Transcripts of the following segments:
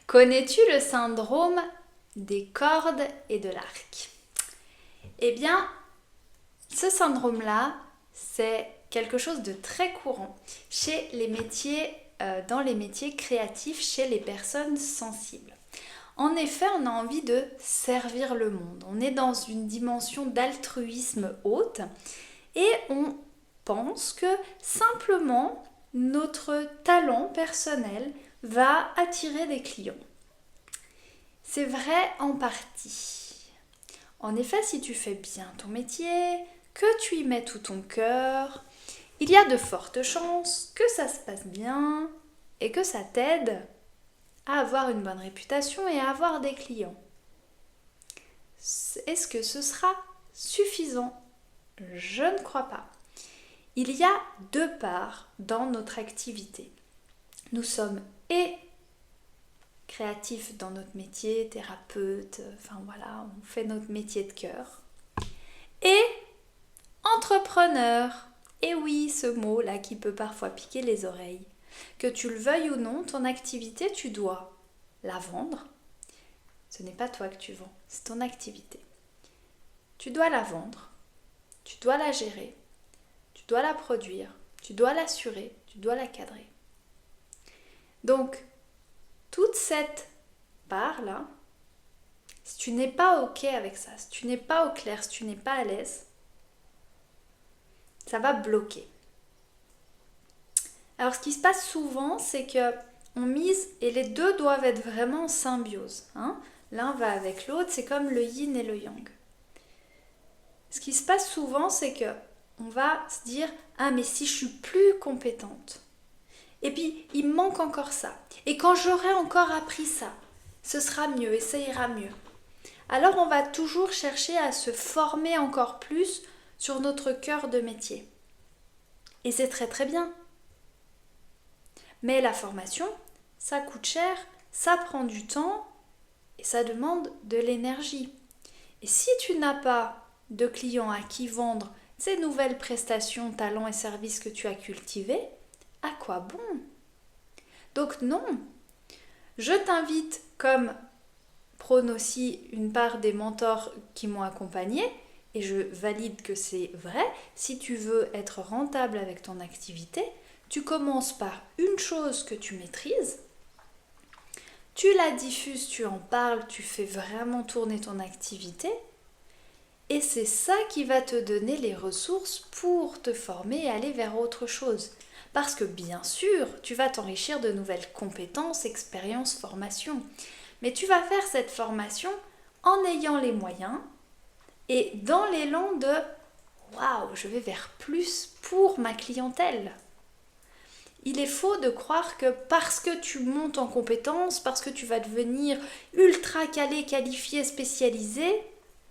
Connais-tu le syndrome des cordes et de l'arc? Eh bien, ce syndrome-là, c'est quelque chose de très courant chez les métiers, dans les métiers créatifs, chez les personnes sensibles. En effet, on a envie de servir le monde. On est dans une dimension d'altruisme haute et on pense que simplement notre talent personnel va attirer des clients. C'est vrai en partie. En effet, si tu fais bien ton métier, que tu y mets tout ton cœur, il y a de fortes chances que ça se passe bien et que ça t'aide à avoir une bonne réputation et à avoir des clients. Est-ce que ce sera suffisant? Je ne crois pas. Il y a deux parts dans notre activité. Nous sommes et créatifs dans notre métier, thérapeute, enfin voilà, on fait notre métier de cœur. Et entrepreneur. Et oui, ce mot-là qui peut parfois piquer les oreilles. Que tu le veuilles ou non, ton activité, tu dois la vendre. Ce n'est pas toi que tu vends, c'est ton activité. Tu dois la vendre, tu dois la gérer, tu dois la produire, tu dois l'assurer, tu dois la cadrer. Donc, toute cette part-là, si tu n'es pas OK avec ça, si tu n'es pas au clair, si tu n'es pas à l'aise, ça va bloquer. Alors, ce qui se passe souvent, c'est que on mise et les deux doivent être vraiment en symbiose. L'un va avec l'autre, c'est comme le yin et le yang. Ce qui se passe souvent, c'est que on va se dire « Ah, mais si je suis plus compétente, et puis il me manque encore ça, et quand j'aurai encore appris ça, ce sera mieux et ça ira mieux. » Alors on va toujours chercher à se former encore plus sur notre cœur de métier. Et c'est très très bien. Mais la formation, ça coûte cher, ça prend du temps et ça demande de l'énergie. Et si tu n'as pas de clients à qui vendre ces nouvelles prestations, talents et services que tu as cultivés, à quoi bon? Donc non, je t'invite, comme prône aussi une part des mentors qui m'ont accompagné, et je valide que c'est vrai, si tu veux être rentable avec ton activité, tu commences par une chose que tu maîtrises, tu la diffuses, tu en parles, tu fais vraiment tourner ton activité, et c'est ça qui va te donner les ressources pour te former et aller vers autre chose. Parce que bien sûr, tu vas t'enrichir de nouvelles compétences, expériences, formations. Mais tu vas faire cette formation en ayant les moyens et dans l'élan de « Waouh, je vais vers plus pour ma clientèle ». Il est faux de croire que parce que tu montes en compétences, parce que tu vas devenir ultra calé, qualifié, spécialisé,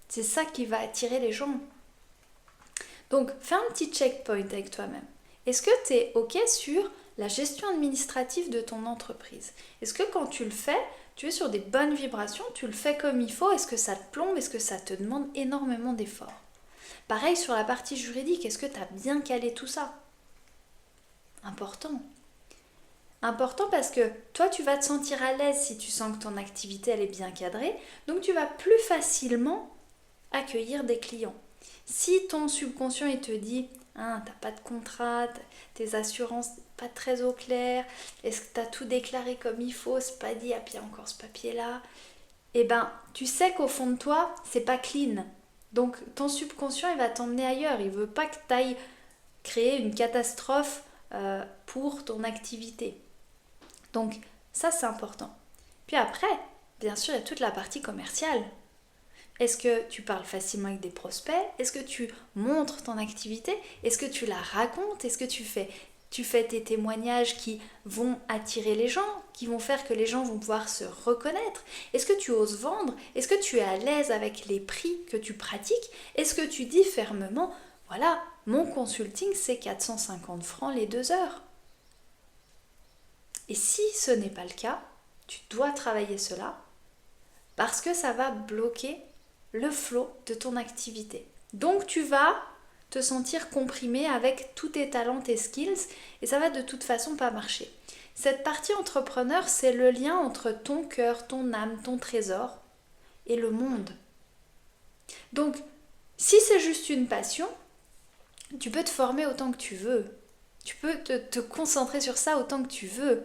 c'est ça qui va attirer les gens. Donc, fais un petit checkpoint avec toi-même. Est-ce que tu es OK sur la gestion administrative de ton entreprise? Est-ce que quand tu le fais, tu es sur des bonnes vibrations, tu le fais comme il faut? Est-ce que ça te plombe? Est-ce que ça te demande énormément d'efforts? Pareil sur la partie juridique, est-ce que tu as bien calé tout ça? Important. Important parce que toi, tu vas te sentir à l'aise si tu sens que ton activité, elle est bien cadrée. Donc, tu vas plus facilement accueillir des clients. Si ton subconscient, il te dit « Ah, t'as pas de contrat, tes assurances pas très au clair, est-ce que t'as tout déclaré comme il faut, c'est pas dit, ah puis il y a encore ce papier-là », eh ben, tu sais qu'au fond de toi, c'est pas clean. Donc, ton subconscient, il va t'emmener ailleurs. Il veut pas que tu ailles créer une catastrophe pour ton activité. Donc, ça, c'est important. Puis après, bien sûr, il y a toute la partie commerciale. Est-ce que tu parles facilement avec des prospects? Est-ce que tu montres ton activité? Est-ce que tu la racontes? Est-ce que tu fais tes témoignages qui vont attirer les gens, qui vont faire que les gens vont pouvoir se reconnaître? Est-ce que tu oses vendre? Est-ce que tu es à l'aise avec les prix que tu pratiques? Est-ce que tu dis fermement, voilà, mon consulting c'est 450 francs les 2 heures? Et si ce n'est pas le cas, tu dois travailler cela parce que ça va bloquer le flow de ton activité. Donc tu vas te sentir comprimé avec tous tes talents, tes skills et ça va de toute façon pas marcher. Cette partie entrepreneur, c'est le lien entre ton cœur, ton âme, ton trésor et le monde. Donc, si c'est juste une passion, tu peux te former autant que tu veux. Tu peux te concentrer sur ça autant que tu veux.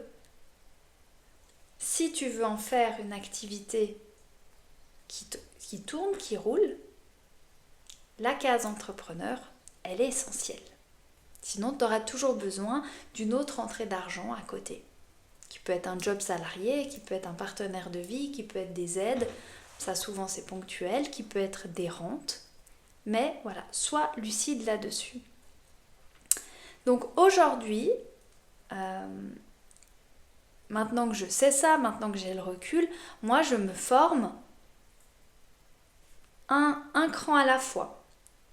Si tu veux en faire une activité qui tourne, qui roule, la case entrepreneur, elle est essentielle. Sinon, tu auras toujours besoin d'une autre entrée d'argent à côté, qui peut être un job salarié, qui peut être un partenaire de vie, qui peut être des aides, ça souvent c'est ponctuel, qui peut être des rentes. Mais voilà, sois lucide là-dessus. Donc aujourd'hui, maintenant que je sais ça, maintenant que j'ai le recul, moi je me forme un cran à la fois.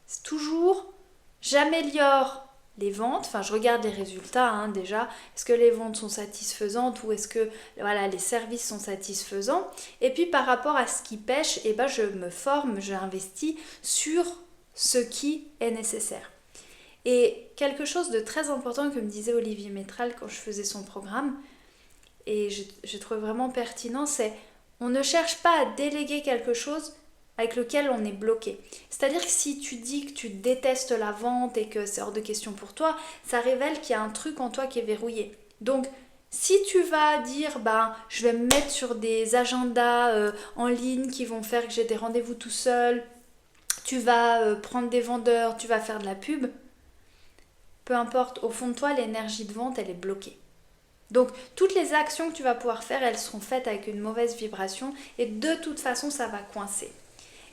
C'est toujours, j'améliore les ventes, enfin je regarde les résultats déjà, est-ce que les ventes sont satisfaisantes ou est-ce que les services sont satisfaisants, et puis par rapport à ce qui pêche, je me forme, j'investis sur ce qui est nécessaire. Et quelque chose de très important que me disait Olivier Métral quand je faisais son programme, et je trouve vraiment pertinent, c'est on ne cherche pas à déléguer quelque chose avec lequel on est bloqué. C'est-à-dire que si tu dis que tu détestes la vente et que c'est hors de question pour toi, ça révèle qu'il y a un truc en toi qui est verrouillé. Donc, si tu vas dire, je vais me mettre sur des agendas en ligne qui vont faire que j'ai des rendez-vous tout seul, tu vas prendre des vendeurs, tu vas faire de la pub, peu importe, au fond de toi, l'énergie de vente, elle est bloquée. Donc, toutes les actions que tu vas pouvoir faire, elles seront faites avec une mauvaise vibration et de toute façon, ça va coincer.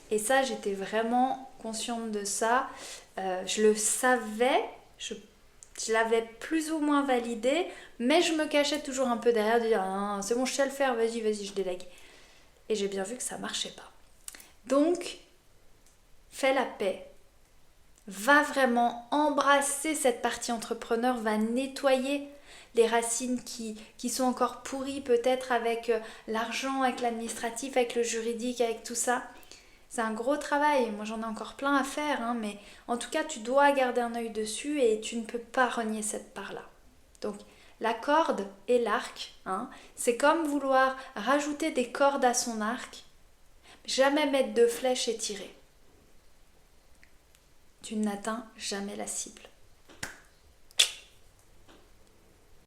Et ça, j'étais vraiment consciente de ça. Je le savais, je l'avais plus ou moins validé, mais je me cachais toujours un peu derrière de dire ah, c'est bon, je sais le faire, vas-y, je délègue. Et j'ai bien vu que ça marchait pas. Donc, fais la paix. Va vraiment embrasser cette partie entrepreneur, va nettoyer les racines qui sont encore pourries peut-être avec l'argent, avec l'administratif, avec le juridique, avec tout ça. C'est un gros travail, moi j'en ai encore plein à faire, mais en tout cas tu dois garder un œil dessus et tu ne peux pas renier cette part-là. Donc la corde et l'arc, c'est comme vouloir rajouter des cordes à son arc, jamais mettre de flèches et tirer. Tu n'atteins jamais la cible.